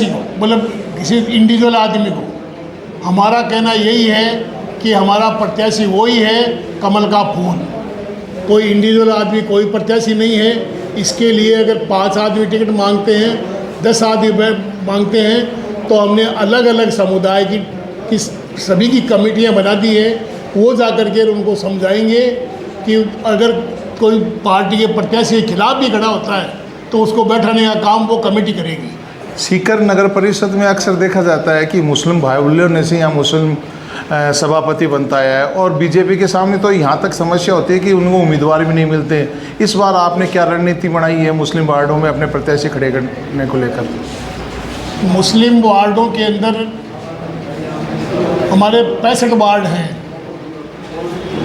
प्रत्याशी को, मतलब किसी इंडिविजुअल आदमी को, हमारा कहना यही है कि हमारा प्रत्याशी वही है कमल का फूल। कोई इंडिविजुअल आदमी कोई प्रत्याशी नहीं है। इसके लिए अगर 5 आदमी टिकट मांगते हैं, 10 आदमी मांगते हैं, तो हमने अलग अलग समुदाय की सभी की कमेटियां बना दी है। वो जा कर के उनको समझाएंगे कि अगर कोई पार्टी के प्रत्याशी के खिलाफ भी खड़ा होता है तो उसको बैठाने का काम वो कमेटी करेगी। सीकर नगर परिषद में अक्सर देखा जाता है कि मुस्लिम भाइयों ने से यहाँ मुस्लिम सभापति बनता है, और बीजेपी के सामने तो यहाँ तक समस्या होती है कि उनको उम्मीदवार भी नहीं मिलते। इस बार आपने क्या रणनीति बनाई है मुस्लिम वार्डों में अपने प्रत्याशी खड़े करने को लेकर? मुस्लिम वार्डों के अंदर हमारे 65 वार्ड हैं।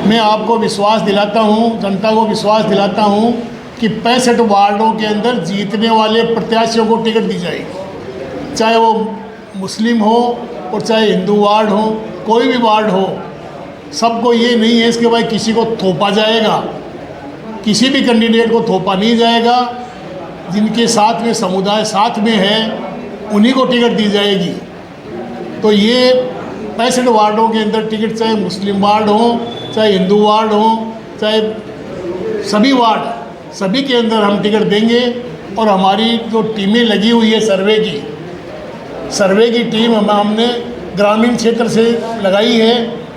मैं आपको विश्वास दिलाता हूँ, जनता को विश्वास दिलाता हूँ कि 65 वार्डों के अंदर जीतने वाले प्रत्याशियों को टिकट दी जाएगी, चाहे वो मुस्लिम हो और चाहे हिंदू वार्ड हो, कोई भी वार्ड हो। सबको ये नहीं है इसके भाई किसी को थोपा जाएगा, किसी भी कैंडिडेट को थोपा नहीं जाएगा। जिनके साथ में समुदाय साथ में है उन्हीं को टिकट दी जाएगी। तो ये 65 वार्डों के अंदर टिकट, चाहे मुस्लिम वार्ड हो, चाहे हिंदू वार्ड हो, चाहे सभी वार्ड, सभी के अंदर हम टिकट देंगे। और हमारी जो टीमें लगी हुई है सर्वे की टीम हमने ग्रामीण क्षेत्र से लगाई है।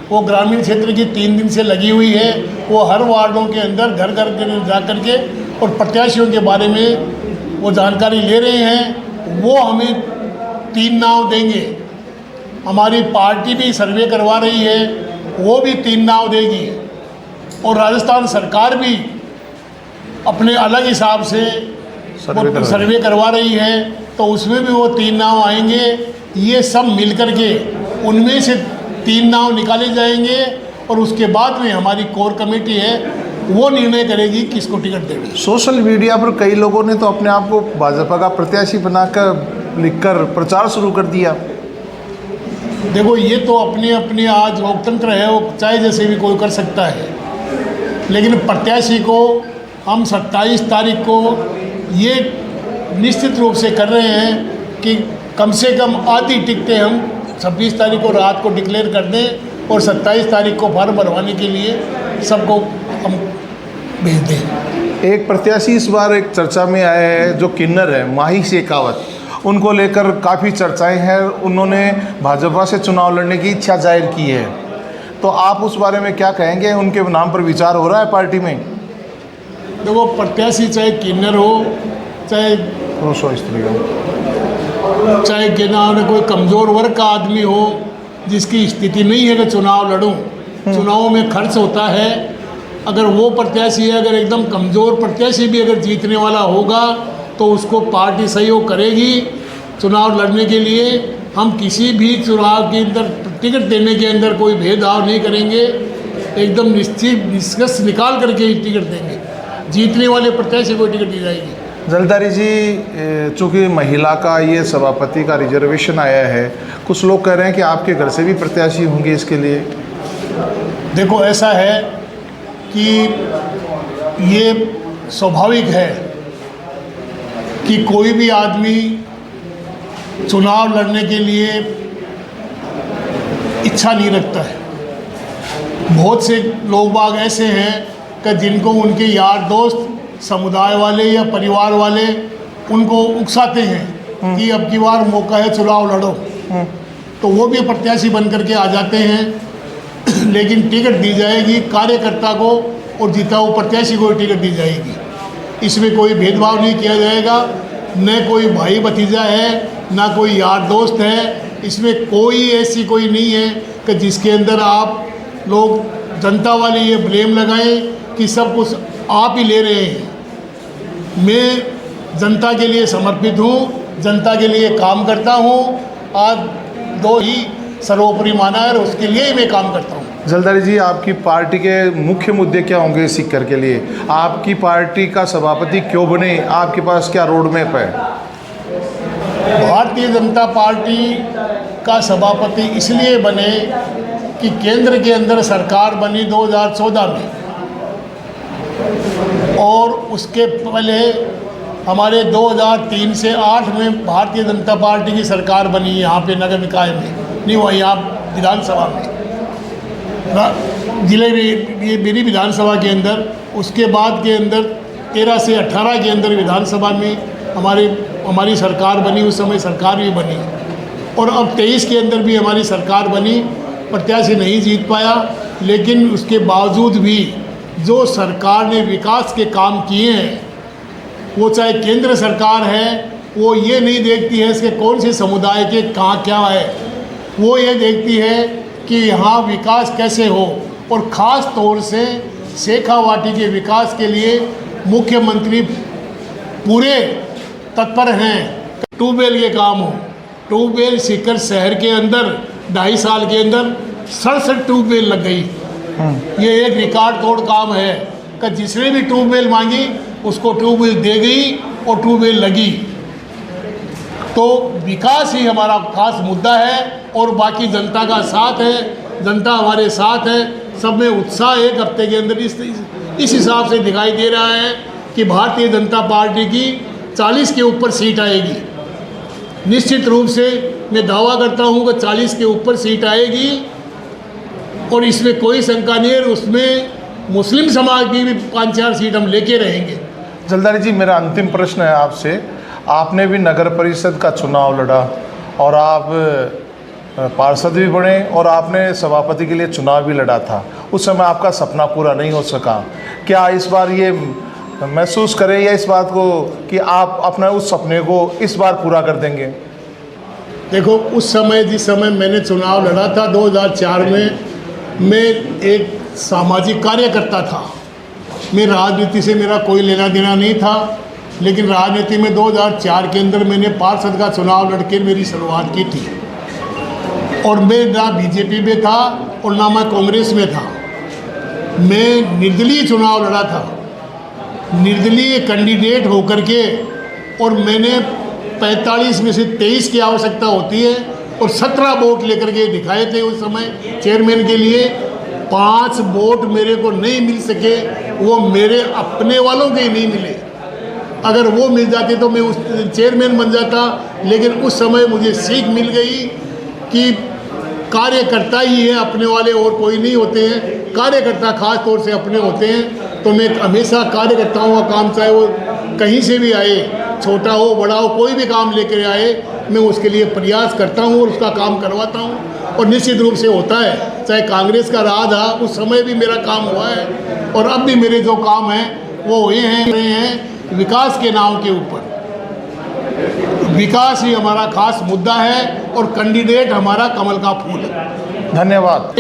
वो ग्रामीण क्षेत्र की 3 दिन से लगी हुई है। वो हर वार्डों के अंदर घर घर जा कर के और प्रत्याशियों के बारे में वो जानकारी ले रहे हैं। वो हमें 3 नाव देंगे। हमारी पार्टी भी सर्वे करवा रही है, वो भी 3 नाव देगी। और राजस्थान सरकार भी अपने अलग हिसाब से सर्वे करवा रही है, तो उसमें भी वो 3 नाव आएंगे। ये सब मिलकर के उनमें से 3 नाव निकाले जाएंगे और उसके बाद में हमारी कोर कमेटी है वो निर्णय करेगी किसको टिकट देगी। सोशल मीडिया पर कई लोगों ने तो अपने आप को भाजपा का प्रत्याशी बनाकर लिखकर प्रचार शुरू कर दिया। देखो, ये तो अपने आज लोकतंत्र है, वो चाहे जैसे भी कोई कर सकता है। लेकिन प्रत्याशी को हम 27 तारीख को ये निश्चित रूप से कर रहे हैं कि कम से कम आधी टिकटें हम 26 तारीख को रात को डिक्लेयर कर दें और 27 तारीख को फॉर्म भरवाने के लिए सबको हम भेज दें। एक प्रत्याशी इस बार एक चर्चा में आया है जो किन्नर है माही शेखावत, उनको लेकर काफ़ी चर्चाएं हैं। उन्होंने भाजपा से चुनाव लड़ने की इच्छा जाहिर की है, तो आप उस बारे में क्या कहेंगे? उनके नाम पर विचार हो रहा है पार्टी में? देखो, प्रत्याशी चाहे किन्नर हो, चाहे स्त्री हो, चाहे कि ना कोई कमज़ोर वर्ग का आदमी हो जिसकी स्थिति नहीं है कि चुनाव लड़ूं, चुनाव में खर्च होता है। अगर वो प्रत्याशी है, अगर एकदम कमज़ोर प्रत्याशी भी अगर जीतने वाला होगा तो उसको पार्टी सहयोग करेगी चुनाव लड़ने के लिए। हम किसी भी चुनाव के अंदर टिकट देने के अंदर कोई भेदभाव नहीं करेंगे, एकदम निश्चित निष्कर्ष निकाल करके ही टिकट देंगे। जीतने वाले प्रत्याशी को टिकट दी जाएगी। जलधारी जी, चूँकि महिला का ये सभापति का रिजर्वेशन आया है, कुछ लोग कह रहे हैं कि आपके घर से भी प्रत्याशी होंगे इसके लिए। देखो, ऐसा है कि ये स्वाभाविक है कि कोई भी आदमी चुनाव लड़ने के लिए इच्छा नहीं रखता है। बहुत से लोग बाग ऐसे हैं कि जिनको उनके यार दोस्त, समुदाय वाले या परिवार वाले उनको उकसाते हैं कि अब की बार मौका है, चुनाव लड़ो, तो वो भी प्रत्याशी बन करके आ जाते हैं। लेकिन टिकट दी जाएगी कार्यकर्ता को और जीता हुआ प्रत्याशी को टिकट दी जाएगी। इसमें कोई भेदभाव नहीं किया जाएगा। न कोई भाई भतीजा है, ना कोई यार दोस्त है। इसमें कोई ऐसी कोई नहीं है कि जिसके अंदर आप लोग जनता वाले ये ब्लेम लगाएं कि सब कुछ आप ही ले रहे हैं। मैं जनता के लिए समर्पित हूँ, जनता के लिए काम करता हूँ। आज 2 ही सर्वोपरि माना है और उसके लिए ही मैं काम करता हूँ। जलधारी जी, आपकी पार्टी के मुख्य मुद्दे क्या होंगे सीकर के लिए? आपकी पार्टी का सभापति क्यों बने? आपके पास क्या रोड मैप है? भारतीय जनता पार्टी का सभापति इसलिए बने कि केंद्र के अंदर सरकार बनी 2014 में, और उसके पहले हमारे 2003 से 8 में भारतीय जनता पार्टी की सरकार बनी यहाँ पे नगर निकाय में, नहीं हुआ यहाँ विधानसभा में, जिले में ये मेरी विधानसभा के अंदर। उसके बाद के अंदर 13 से 18 के अंदर विधानसभा में हमारी सरकार बनी, उस समय सरकार भी बनी। और अब 23 के अंदर भी हमारी सरकार बनी, प्रत्याशी नहीं जीत पाया, लेकिन उसके बावजूद भी जो सरकार ने विकास के काम किए हैं, वो चाहे केंद्र सरकार है, वो ये नहीं देखती है इसके कौन से समुदाय के कहाँ क्या है, वो ये देखती है कि यहाँ विकास कैसे हो। और ख़ास तौर से शेखावाटी के विकास के लिए मुख्यमंत्री पूरे तत्पर हैं। ट्यूबवेल के काम हो, ट्यूबवेल सीकर शहर के अंदर 2.5 साल के अंदर 67 ट्यूबवेल लग गई। ये एक रिकॉर्ड तोड़ काम है कि जिसने भी ट्यूबवेल मांगी उसको ट्यूबवेल दे गई और ट्यूबवेल लगी। तो विकास ही हमारा खास मुद्दा है और बाकी जनता का साथ है, जनता हमारे साथ है। सब में उत्साह एक हफ्ते के अंदर इस हिसाब से दिखाई दे रहा है कि भारतीय जनता पार्टी की 40 के ऊपर सीट आएगी। निश्चित रूप से मैं दावा करता हूं कि 40 के ऊपर सीट आएगी और इसमें कोई शंका नहीं है। उसमें मुस्लिम समाज की भी 5-4 सीट हम लेके रहेंगे। जलदारी जी, मेरा अंतिम प्रश्न है आपसे। आपने भी नगर परिषद का चुनाव लड़ा और आप पार्षद भी बने और आपने सभापति के लिए चुनाव भी लड़ा था। उस समय आपका सपना पूरा नहीं हो सका। क्या इस बार ये महसूस करें या इस बात को कि आप अपने उस सपने को इस बार पूरा कर देंगे? देखो, उस समय जिस समय मैंने चुनाव लड़ा था 2004 में, मैं एक सामाजिक कार्यकर्ता था। मैं राजनीति से मेरा कोई लेना देना नहीं था, लेकिन राजनीति में 2004 के अंदर मैंने पार्षद का चुनाव लड़के मेरी शुरुआत की थी। और मैं ना बीजेपी में था और ना मैं कांग्रेस में था। मैं निर्दलीय चुनाव लड़ा था, निर्दलीय कैंडिडेट होकर के। और मैंने 45 में से 23 की आवश्यकता होती है और 17 वोट लेकर के दिखाए थे उस समय चेयरमैन के लिए। 5 वोट मेरे को नहीं मिल सके, वो मेरे अपने वालों के ही नहीं मिले। अगर वो मिल जाते तो मैं उस चेयरमैन बन जाता। लेकिन उस समय मुझे सीख मिल गई कि कार्यकर्ता ही है अपने वाले, और कोई नहीं होते हैं। कार्यकर्ता खास तौर से अपने होते हैं। तो मैं हमेशा कार्यकर्ताओं का काम, चाहे वो कहीं से भी आए, छोटा हो बड़ा हो, कोई भी काम लेकर आए, मैं उसके लिए प्रयास करता हूँ और उसका काम करवाता हूँ। और निश्चित रूप से होता है। चाहे कांग्रेस का राज था, उस समय भी मेरा काम हुआ है और अब भी मेरे जो काम हैं वो हुए हैं विकास के नाम के ऊपर। विकास ही हमारा खास मुद्दा है और कैंडिडेट हमारा कमल का फूल है। धन्यवाद।